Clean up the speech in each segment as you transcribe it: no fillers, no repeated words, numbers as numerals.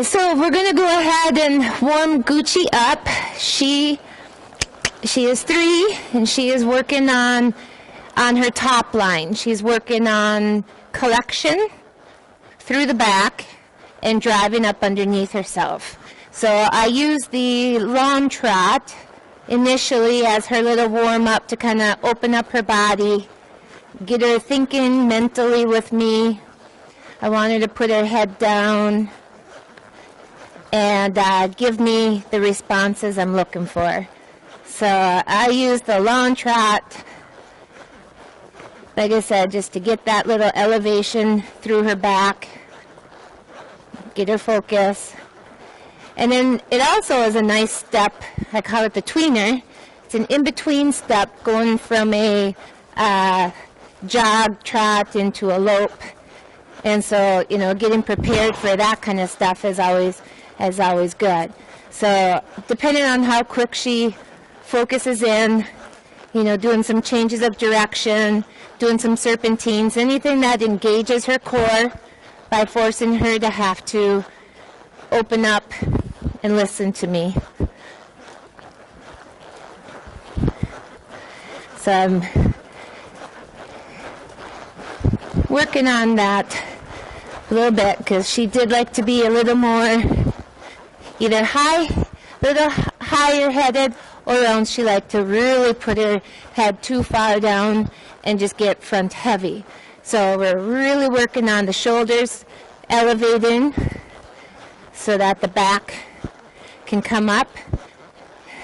So we're going to go ahead and warm Gucci up. She is 3, and she is working on her top line. She's working on collection through the back and driving up underneath herself. So I use the lawn trot initially as her little warm-up to kind of open up her body, get her thinking mentally with me. I want her to put her head down and give me the responses I'm looking for. So I use the lawn trot, like I said, just to get that little elevation through her back, get her focus. And then it also is a nice step. I call it the tweener. It's an in-between step going from a jog, trot into a lope. And so, getting prepared for that kind of stuff is always good. So depending on how quick she focuses in, doing some changes of direction, doing some serpentines, anything that engages her core by forcing her to have to open up and listen to me. So I'm working on that a little bit because she did like to be a little more either little higher headed, or else she liked to really put her head too far down and just get front heavy. So we're really working on the shoulders elevating so that the back can come up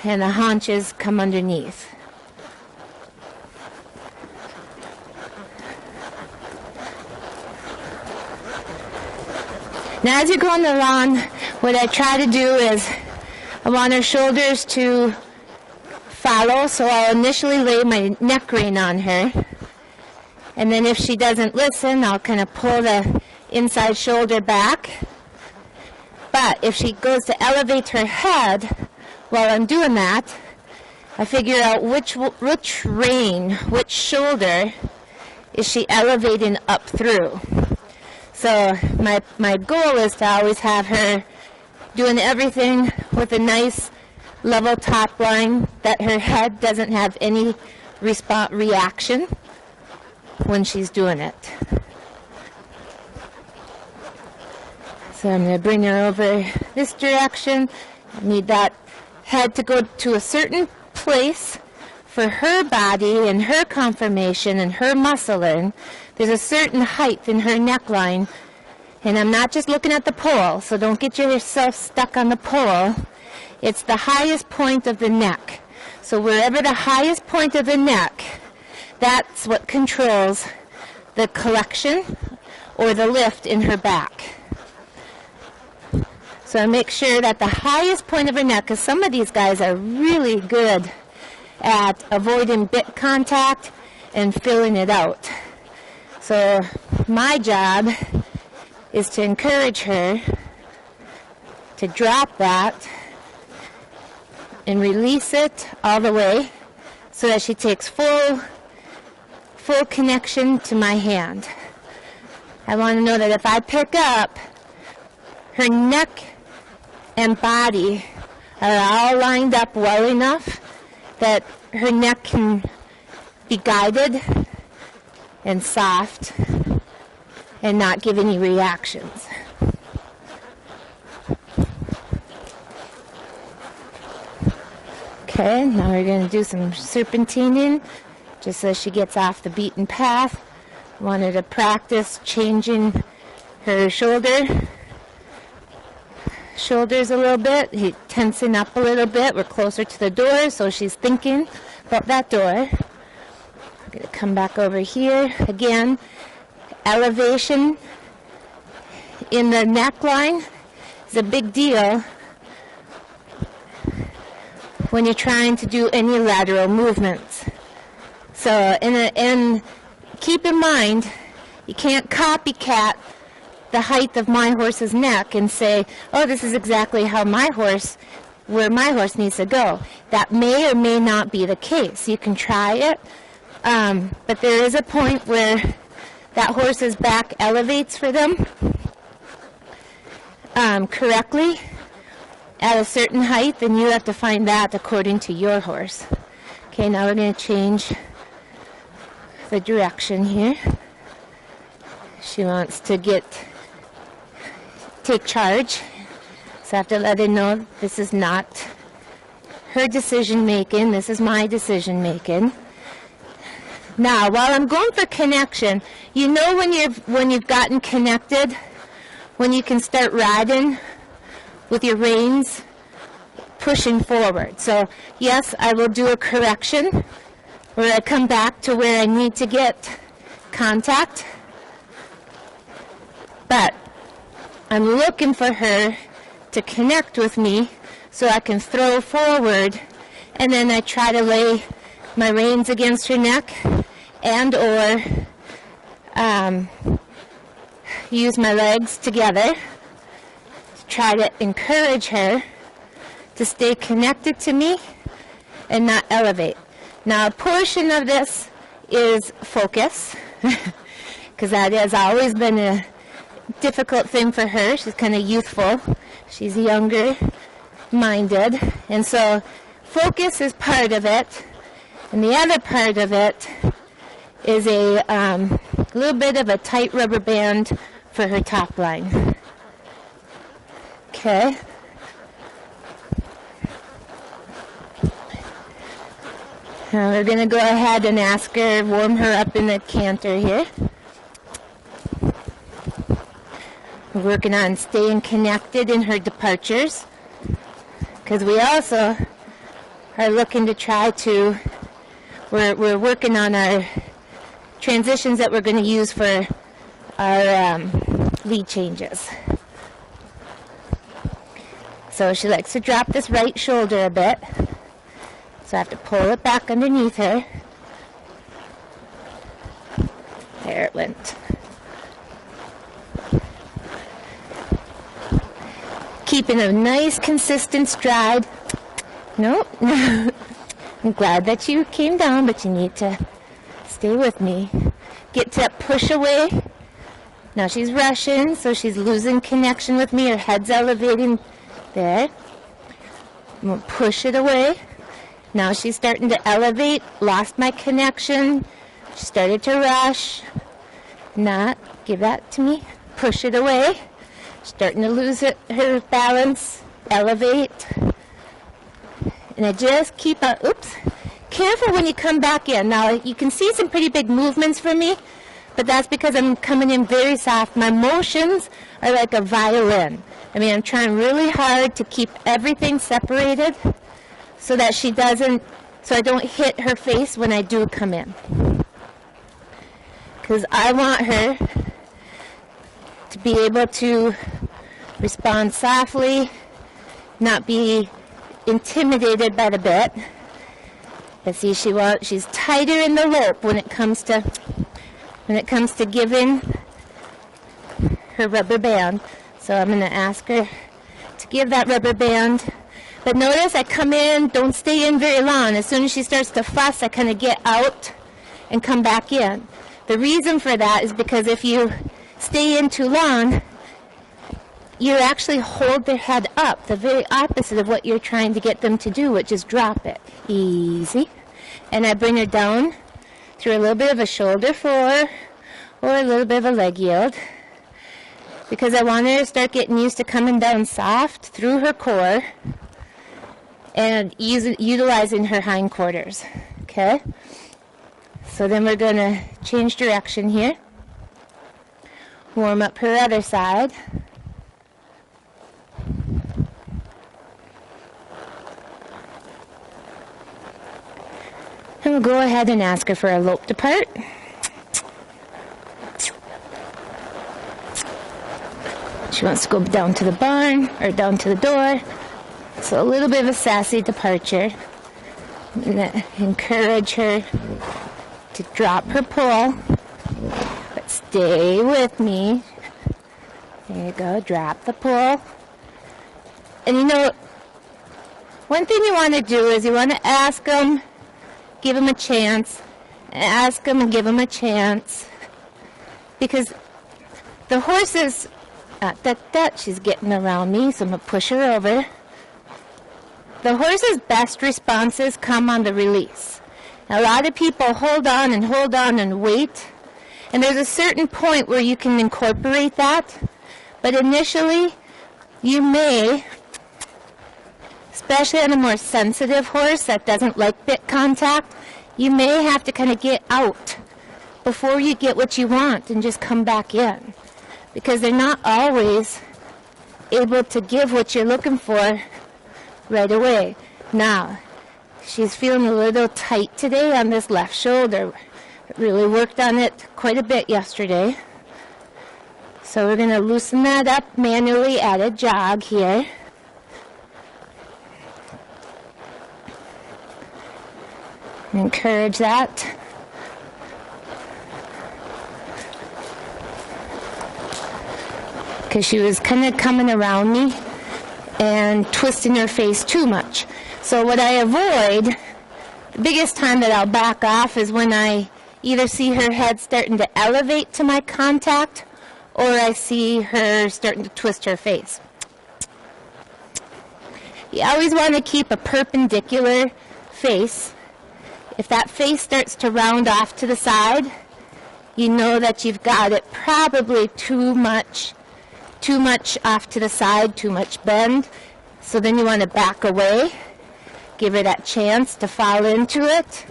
and the haunches come underneath. Now as you go on the lawn, what I try to do is I want her shoulders to follow, so I'll initially lay my neck rein on her. And then if she doesn't listen, I'll kind of pull the inside shoulder back. But if she goes to elevate her head while I'm doing that, I figure out which shoulder is she elevating up through. So my goal is to always have her doing everything with a nice level top line, that her head doesn't have any reaction when she's doing it. So I'm going to bring her over this direction. I need that head to go to a certain place for her body and her conformation and her muscling. There's a certain height in her neckline, and I'm not just looking at the pole, so don't get yourself stuck on the pole. It's the highest point of the neck. So wherever the highest point of the neck, that's what controls the collection or the lift in her back. So I make sure that the highest point of her neck, because some of these guys are really good at avoiding bit contact and filling it out. So my job is to encourage her to drop that and release it all the way so that she takes full connection to my hand. I want to know that if I pick up, her neck and body are all lined up well enough that her neck can be guided and soft and not give any reactions. Okay, now we're going to do some serpentining just so she gets off the beaten path. Wanted to practice changing her shoulders a little bit, tensing up a little bit. We're closer to the door, so she's thinking about that door. I'm going to come back over here. Again, elevation in the neckline is a big deal when you're trying to do any lateral movements. So, and keep in mind, you can't copycat the height of my horse's neck and say, oh, this is exactly how where my horse needs to go. That may or may not be the case. You can try it, but there is a point where that horse's back elevates for them. correctly at a certain height, then you have to find that according to your horse. Okay, now we're going to change the direction here. She wants to take charge. So I have to let her know this is not her decision making, this is my decision making. Now, while I'm going for connection, you know when you've gotten connected, when you can start riding with your reins pushing forward. So yes, I will do a correction where I come back to where I need to get contact, but I'm looking for her to connect with me so I can throw forward, and then I try to lay my reins against her neck and or use my legs together to try to encourage her to stay connected to me and not elevate. Now, a portion of this is focus, because that has always been a difficult thing for her. She's kind of youthful. She's younger minded, and so focus is part of it, and the other part of it is a little bit of a tight rubber band for her top line. Okay. Now we're going to go ahead and ask her, warm her up in the canter here. We're working on staying connected in her departures, because we also are looking to try to, we're working on our transitions that we're going to use for our lead changes. So she likes to drop this right shoulder a bit, so I have to pull it back underneath her. There it went. Keeping a nice consistent stride. Nope. I'm glad that you came down, but you need to stay with me. Get to push away. Now she's rushing, so she's losing connection with me. Her head's elevating there. I'm going to push it away. Now she's starting to elevate. Lost my connection. She started to rush. Not. Give that to me. Push it away. Starting to lose her balance, elevate, and I just keep on, oops, careful when you come back in. Now you can see some pretty big movements from me, but that's because I'm coming in very soft. My motions are like a violin. I mean, I'm trying really hard to keep everything separated so that so I don't hit her face when I do come in. Because I want her to be able to respond softly, not be intimidated by the bit. But see, she's tighter in the lope when it comes to giving her rubber band. So I'm going to ask her to give that rubber band. But notice I come in, don't stay in very long. As soon as she starts to fuss, I kind of get out and come back in. The reason for that is because if you stay in too long, you actually hold their head up, the very opposite of what you're trying to get them to do, which is drop it. Easy. And I bring her down through a little bit of a shoulder floor or a little bit of a leg yield, because I want her to start getting used to coming down soft through her core and utilizing her hindquarters. Okay? So then we're going to change direction here. Warm up her other side. And we'll go ahead and ask her for a lope depart. She wants to go down to the barn or down to the door. So a little bit of a sassy departure. I'm going to encourage her to drop her pull. But stay with me. There you go. Drop the pull. And you know, one thing you want to do is you want to ask them, give them a chance. Ask them and give them a chance. Because the horses She's getting around me, so I'm going to push her over. The horse's best responses come on the release. A lot of people hold on and wait. And there's a certain point where you can incorporate that. But initially, you may, especially on a more sensitive horse that doesn't like bit contact, you may have to kind of get out before you get what you want and just come back in. Because they're not always able to give what you're looking for right away. Now, she's feeling a little tight today on this left shoulder. Really worked on it quite a bit yesterday. So we're going to loosen that up manually at a jog here. Encourage that. Because she was kind of coming around me and twisting her face too much. So what I avoid, the biggest time that I'll back off is when I either see her head starting to elevate to my contact or I see her starting to twist her face. You always want to keep a perpendicular face. If that face starts to round off to the side, you know that you've got it probably too much off to the side, too much bend. So then you want to back away, give her that chance to fall into it.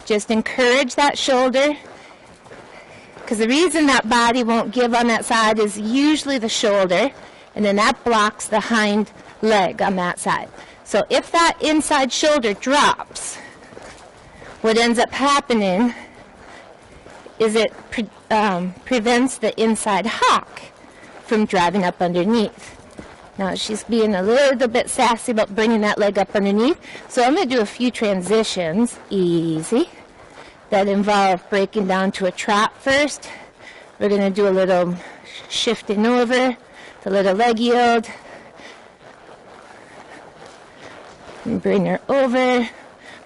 Just encourage that shoulder, because the reason that body won't give on that side is usually the shoulder, and then that blocks the hind leg on that side. So if that inside shoulder drops, what ends up happening is it prevents the inside hock from driving up underneath. Now she's being a little bit sassy about bringing that leg up underneath, so I'm going to do a few transitions, easy, that involve breaking down to a trot first. We're going to do a little shifting over, the little leg yield, and bring her over,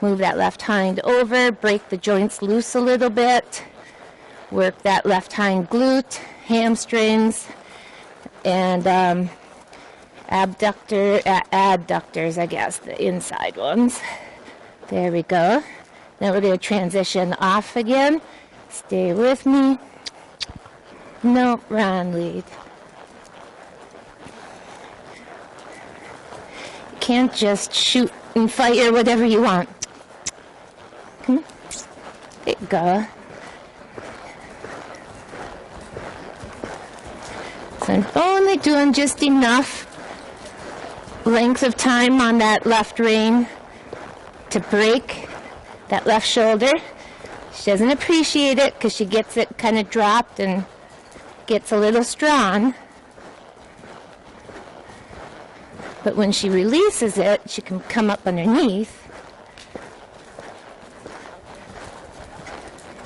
move that left hind over, break the joints loose a little bit, work that left hind glute, hamstrings, and adductors, I guess, the inside ones. There we go. Now we're going to transition off again. Stay with me. No, run, lead. You can't just shoot and fire whatever you want. There you go. So I'm only doing just enough length of time on that left rein to break that left shoulder. She doesn't appreciate it because she gets it kind of dropped and gets a little strong. But when she releases it, she can come up underneath.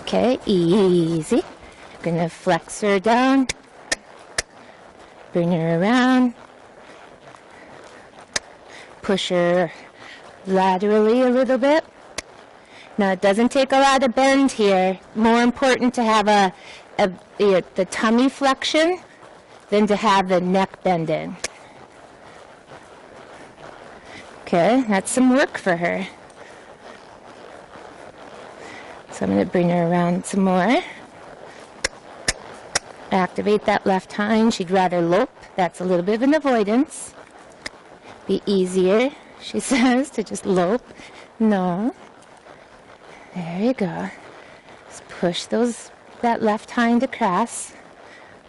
Okay, easy. I'm going to flex her down. Bring her around. Push her laterally a little bit. Now it doesn't take a lot of bend here. More important to have the tummy flexion than to have the neck bend in. Okay, that's some work for her. So I'm going to bring her around some more. Activate that left hind. She'd rather lope. That's a little bit of an avoidance. Be easier, she says, to just lope. No. There you go. Just push that left hind across.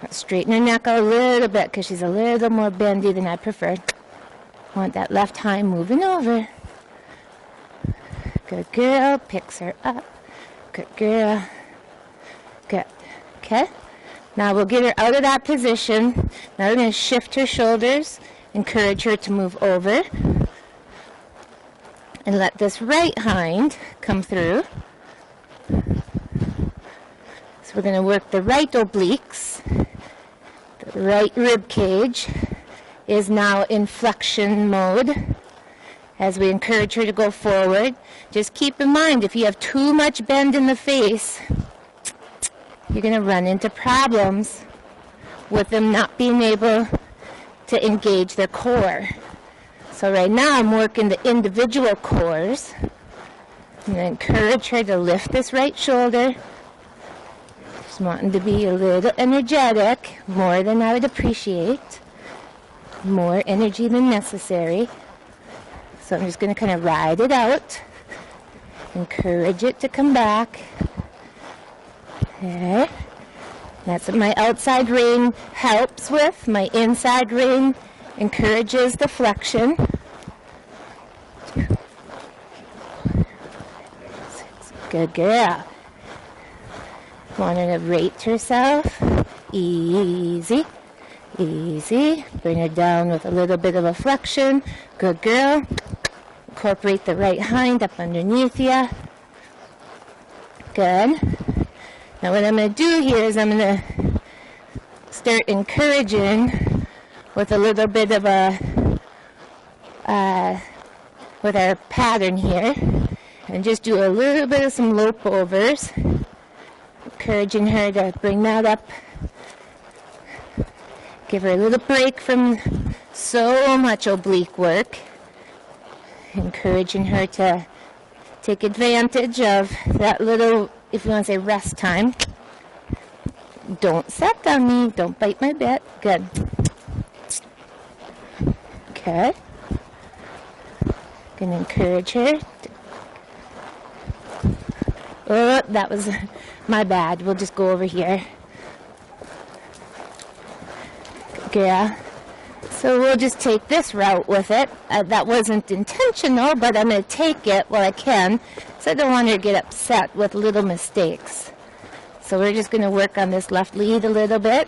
Straighten her neck a little bit because she's a little more bendy than I prefer. Want that left hind moving over. Good girl. Picks her up. Good girl. Good. Okay. Now we'll get her out of that position. Now we're going to shift her shoulders, encourage her to move over, and let this right hind come through. So we're going to work the right obliques. The right rib cage is now in flexion mode as we encourage her to go forward. Just keep in mind, if you have too much bend in the face, you're going to run into problems with them not being able to engage their core. So right now I'm working the individual cores. I'm going to encourage her to lift this right shoulder. Just wanting to be a little energetic, more than I would appreciate. More energy than necessary. So I'm just going to kind of ride it out. Encourage it to come back. Okay. That's what my outside ring helps with. My inside ring encourages the flexion. Good girl. Want her to rate herself. Easy. Easy. Bring her down with a little bit of a flexion. Good girl. Incorporate the right hind up underneath you. Good. Now what I'm going to do here is I'm going to start encouraging with a little bit of a, with our pattern here. And just do a little bit of some lope overs. Encouraging her to bring that up. Give her a little break from so much oblique work. Encouraging her to take advantage of that little, if you want to say, rest time. Don't suck on me. Don't bite my bit. Good. Okay. Gonna encourage her. Oh, that was my bad. We'll just go over here. Yeah. So we'll just take this route with it. That wasn't intentional, but I'm going to take it while I can. So I don't want her to get upset with little mistakes. So we're just going to work on this left lead a little bit.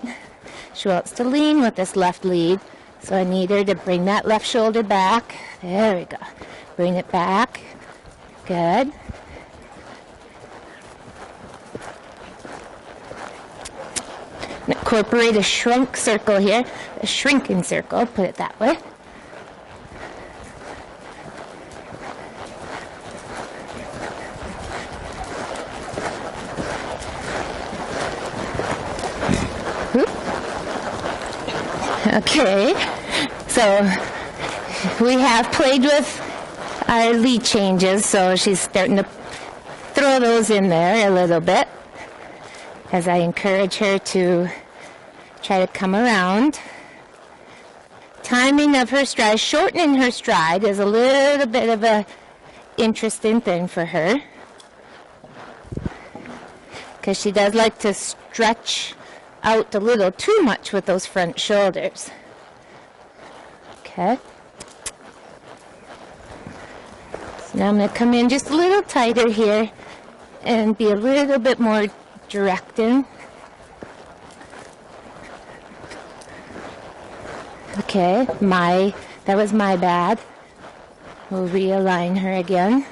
She wants to lean with this left lead. So I need her to bring that left shoulder back. There we go. Bring it back. Good. Incorporate a shrunk circle here, a shrinking circle, put it that way. Okay, so we have played with our lead changes, so she's starting to throw those in there a little bit as I encourage her to try to come around. Timing of her stride, shortening her stride is a little bit of a interesting thing for her, because she does like to stretch out a little too much with those front shoulders. Okay. So now I'm going to come in just a little tighter here and be a little bit more directing. Okay, that was my bad. We'll realign her again.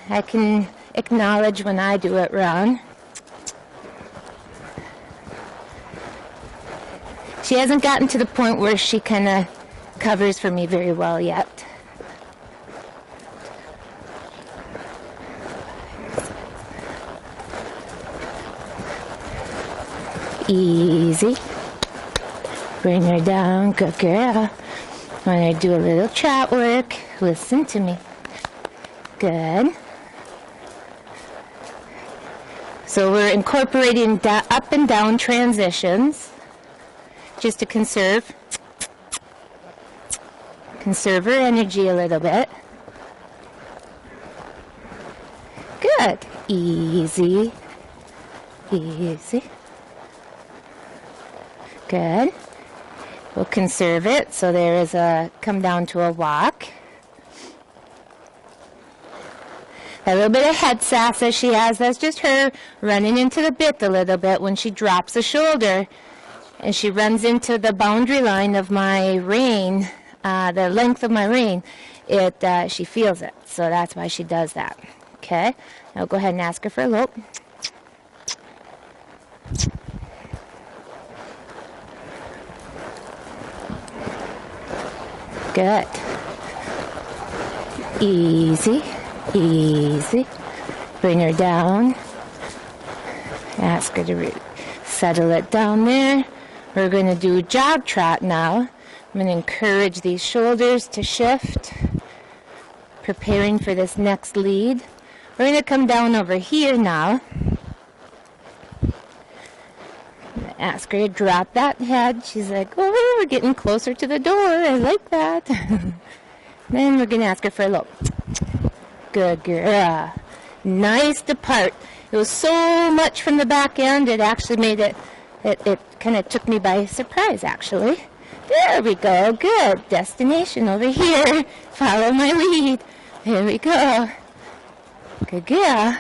I can acknowledge when I do it wrong. She hasn't gotten to the point where she kind of covers for me very well yet. Easy. Bring her down. Good girl. Want her to do a little trot work. Listen to me. Good. So we're incorporating up and down transitions just to conserve her energy a little bit. Good. Easy. Easy. Good. We'll conserve it, so there is a come down to a walk. A little bit of head sass that she has, that's just her running into the bit a little bit when she drops a shoulder and she runs into the boundary line of my rein, the length of my rein. She feels it, so that's why she does that. Okay, now go ahead and ask her for a lope. Good. Easy, easy. Bring her down. Ask her to Settle it down there. We're going to do jog trot now. I'm going to encourage these shoulders to shift, preparing for this next lead. We're going to come down over here now. Ask her to drop that head. She's like, oh, we're getting closer to the door. I like that. Then we're going to ask her for a look. Good girl. Nice depart. It was so much from the back end, it actually made it kind of took me by surprise, actually. There we go. Good. Destination over here. Follow my lead. There we go. Good girl.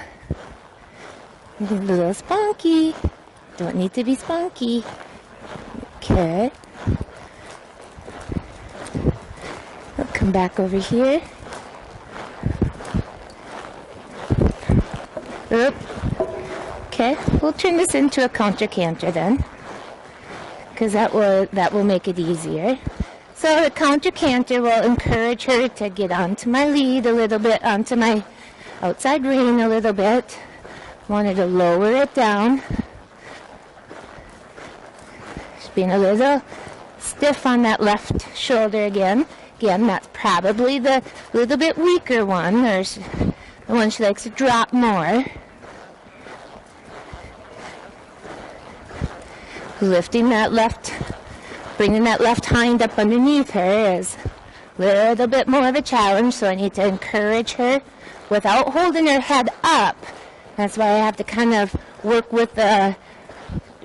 A little spunky. Don't need to be spunky. Okay. We'll come back over here. Oop. Okay, we'll turn this into a counter canter then, because that will make it easier. So the counter canter will encourage her to get onto my lead a little bit, onto my outside rein a little bit. Wanted to lower it down. She's being a little stiff on that left shoulder again. Again, that's probably the little bit weaker one, or the one she likes to drop more. Lifting that left, bringing that left hind up underneath her is a little bit more of a challenge, so I need to encourage her without holding her head up. That's why I have to kind of work with the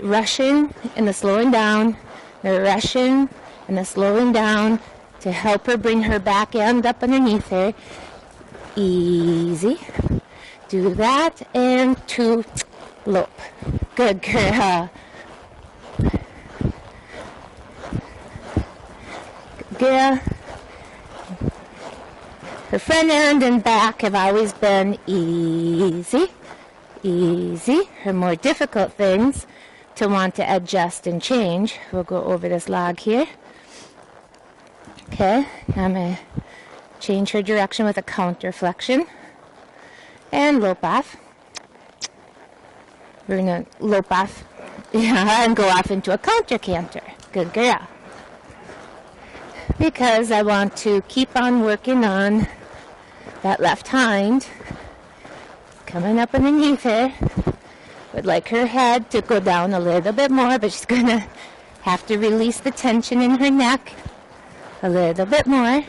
rushing and the slowing down, the rushing and the slowing down to help her bring her back end up underneath her. Easy. Do that and to lope. Good girl. Girl. Her front end and back have always been easy, easy. Her more difficult things to want to adjust and change. We'll go over this log here. Okay, now I'm going to change her direction with a counter flexion and lope off. We're going to lope off and go off into a counter canter. Good girl. Because I want to keep on working on that left hind coming up underneath her. Would like her head to go down a little bit more, but she's going to have to release the tension in her neck a little bit more.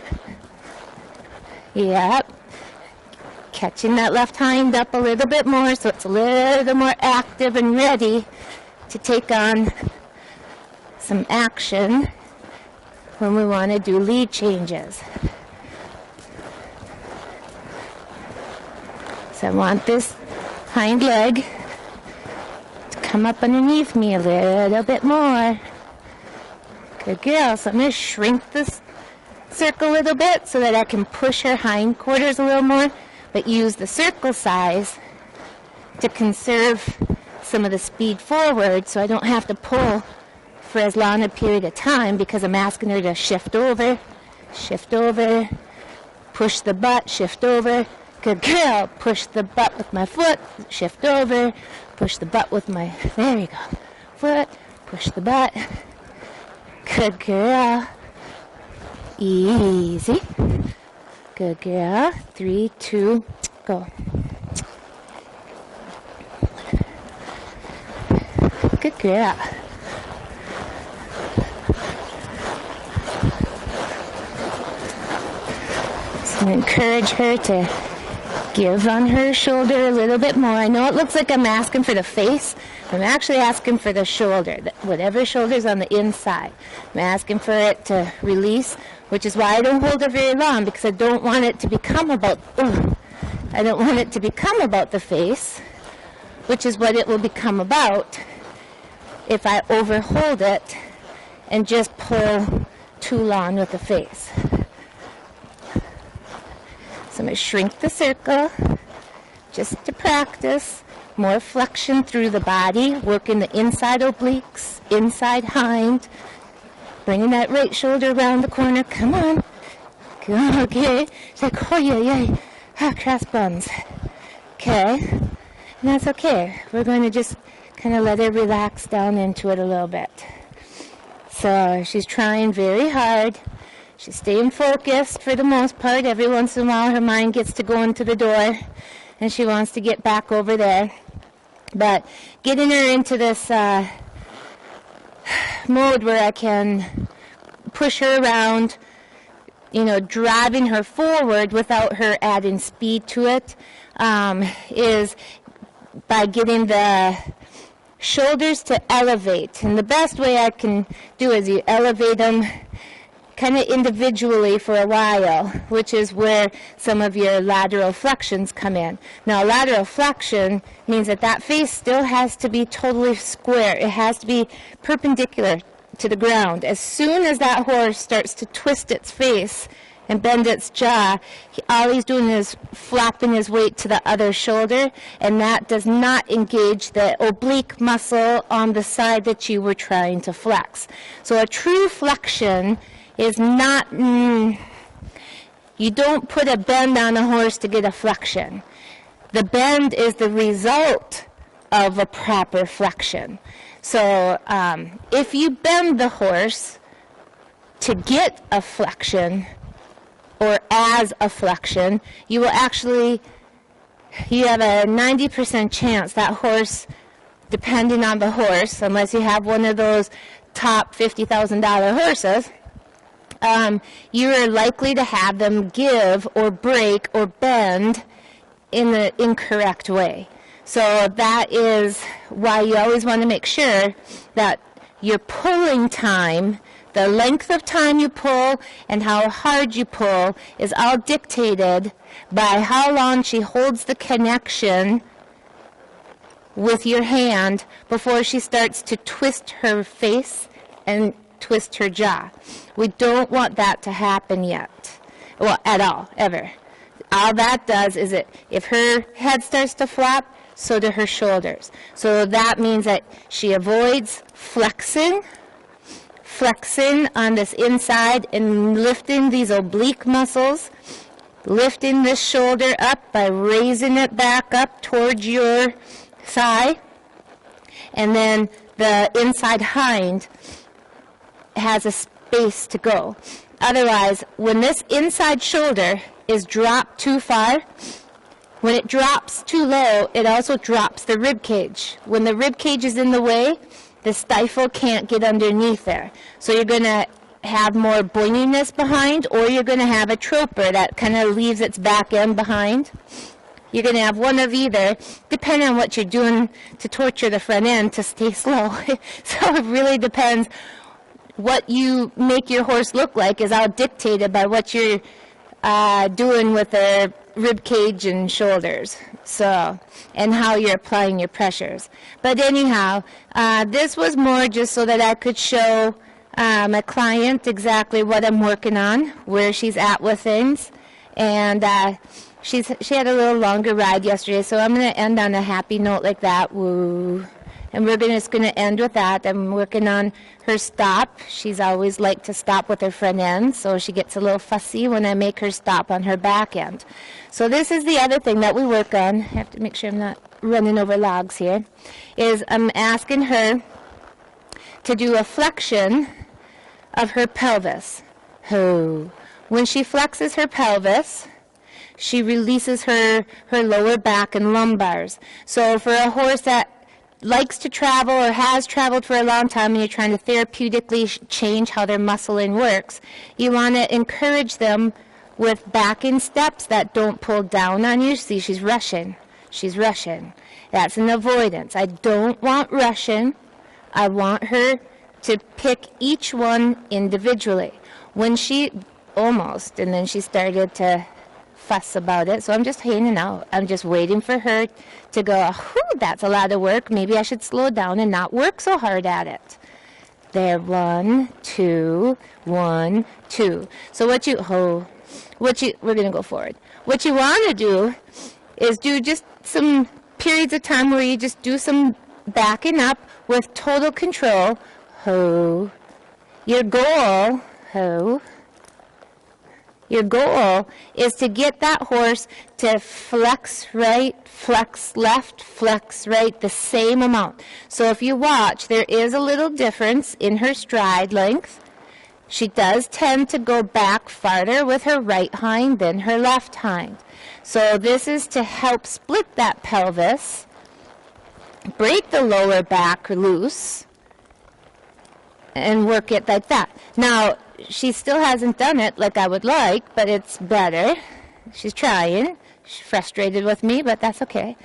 Yep. Catching that left hind up a little bit more so it's a little more active and ready to take on some action when we want to do lead changes. So I want this hind leg to come up underneath me a little bit more. Good girl. So I'm going to shrink this circle a little bit so that I can push her hindquarters a little more, but use the circle size to conserve some of the speed forward so I don't have to pull for as long a period of time, because I'm asking her to shift over, push the butt, shift over. Good girl. Push the butt with my foot, shift over, push the butt with my, there you go, foot, push the butt. Good girl. Easy. Good girl. 3, 2, go. Good girl. So encourage her to give on her shoulder a little bit more. I know it looks like I'm asking for the face. I'm actually asking for the shoulder, whatever shoulder's on the inside. I'm asking for it to release, which is why I don't hold it very long, because I don't want it to become about, I don't want it to become about the face, which is what it will become about if I overhold it and just pull too long with the face. So I'm going to shrink the circle just to practice. More flexion through the body, working the inside obliques, inside hind, bringing that right shoulder around the corner. Come on. Okay. It's like, oh, yeah. Cross buns. Okay. And that's okay. We're going to just kind of let her relax down into it a little bit. So she's trying very hard. She's staying focused for the most part. Every once in a while her mind gets to go into the door and she wants to get back over there. But getting her into this mode where I can push her around, driving her forward without her adding speed to it, is by getting the shoulders to elevate. And the best way I can do is you elevate them kind of individually for a while, which is where some of your lateral flexions come in. Now, lateral flexion means that face still has to be totally square. It has to be perpendicular to the ground. As soon as that horse starts to twist its face and bend its jaw, all he's doing is flapping his weight to the other shoulder, and that does not engage the oblique muscle on the side that you were trying to flex. So a true flexion is not, you don't put a bend on a horse to get a flexion. The bend is the result of a proper flexion. So if you bend the horse to get a flexion or as a flexion, you have a 90% chance that horse, depending on the horse, unless you have one of those top $50,000 horses, you are likely to have them give or break or bend in the incorrect way. So that is why you always want to make sure that your pulling time, the length of time you pull and how hard you pull, is all dictated by how long she holds the connection with your hand before she starts to twist her face and twist her jaw. We don't want that to happen yet. Well, at all, ever. All that does is if her head starts to flap, so do her shoulders. So that means that she avoids flexing on this inside and lifting these oblique muscles, lifting this shoulder up by raising it back up towards your thigh, and then the inside hind has a space to go. Otherwise, when this inside shoulder is dropped too far, when it drops too low, it also drops the rib cage. When the rib cage is in the way, the stifle can't get underneath there. So you're going to have more boinginess behind, or you're going to have a troper that kind of leaves its back end behind. You're going to have one of either, depending on what you're doing to torture the front end to stay slow. So it really depends. What you make your horse look like is all dictated by what you're doing with their rib cage and shoulders, so, and how you're applying your pressures. But anyhow, this was more just so that I could show my client exactly what I'm working on, where she's at with things, and she had a little longer ride yesterday, so I'm going to end on a happy note like that. Woo. And we're just going to end with that. I'm working on her stop. She's always liked to stop with her front end, so she gets a little fussy when I make her stop on her back end. So this is the other thing that we work on. I have to make sure I'm not running over logs here. Is I'm asking her to do a flexion of her pelvis. Oh. When she flexes her pelvis, she releases her lower back and lumbars. So for a horse that likes to travel or has traveled for a long time and you're trying to therapeutically change how their muscling works, you want to encourage them with backing steps that don't pull down on you. See, she's rushing. That's an avoidance. I don't want rushing. I want her to pick each one individually. When she almost, and then she started to fuss about it, so I'm just hanging out. I'm just waiting for her to go, that's a lot of work. Maybe I should slow down and not work so hard at it. There, 1, 2, 1, 2. So we're going to go forward. What you want to do is do just some periods of time where you just do some backing up with total control. Ho. Your goal, ho, Your goal is to get that horse to flex right, flex left, flex right, the same amount. So if you watch, there is a little difference in her stride length. She does tend to go back farther with her right hind than her left hind. So this is to help split that pelvis, break the lower back loose, and work it like that. Now, she still hasn't done it like I would like, but it's better. She's trying. She's frustrated with me, but that's okay.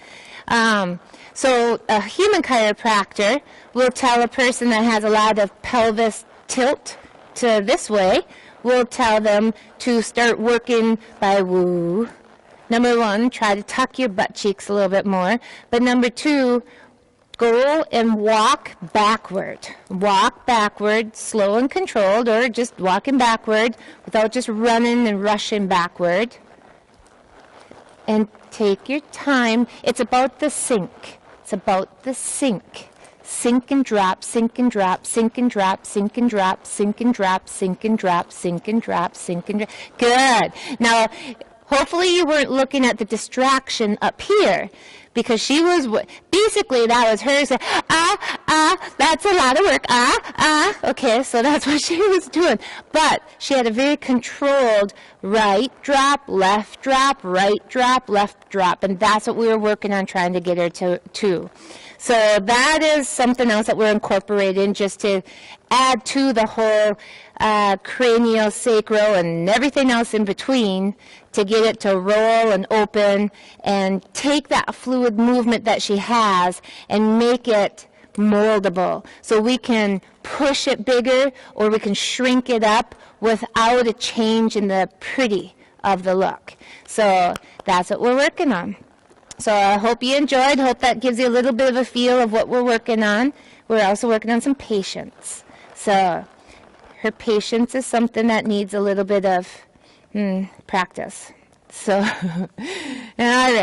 So a human chiropractor will tell a person that has a lot of pelvis tilt to this way, will tell them to start working by woo. Number one, try to tuck your butt cheeks a little bit more. But number two, go and walk backward. Walk backward, slow and controlled, or just walking backward without just running and rushing backward. And take your time. It's about the sink. It's about the sink. Sink and drop, sink and drop, sink and drop, sink and drop, sink and drop, sink and drop, sink and drop, sink and drop. Good. Now, hopefully you weren't looking at the distraction up here, because she was, basically that was her saying, that's a lot of work, okay, so that's what she was doing. But she had a very controlled right drop, left drop, right drop, left drop, and that's what we were working on trying to get her to. So that is something else that we're incorporating just to add to the whole cranial, sacral, and everything else in between to get it to roll and open and take that fluid movement that she has and make it moldable. So we can push it bigger or we can shrink it up without a change in the pretty of the look. So that's what we're working on. So I hope you enjoyed. Hope that gives you a little bit of a feel of what we're working on. We're also working on some patience. So her patience is something that needs a little bit of practice. So, all right.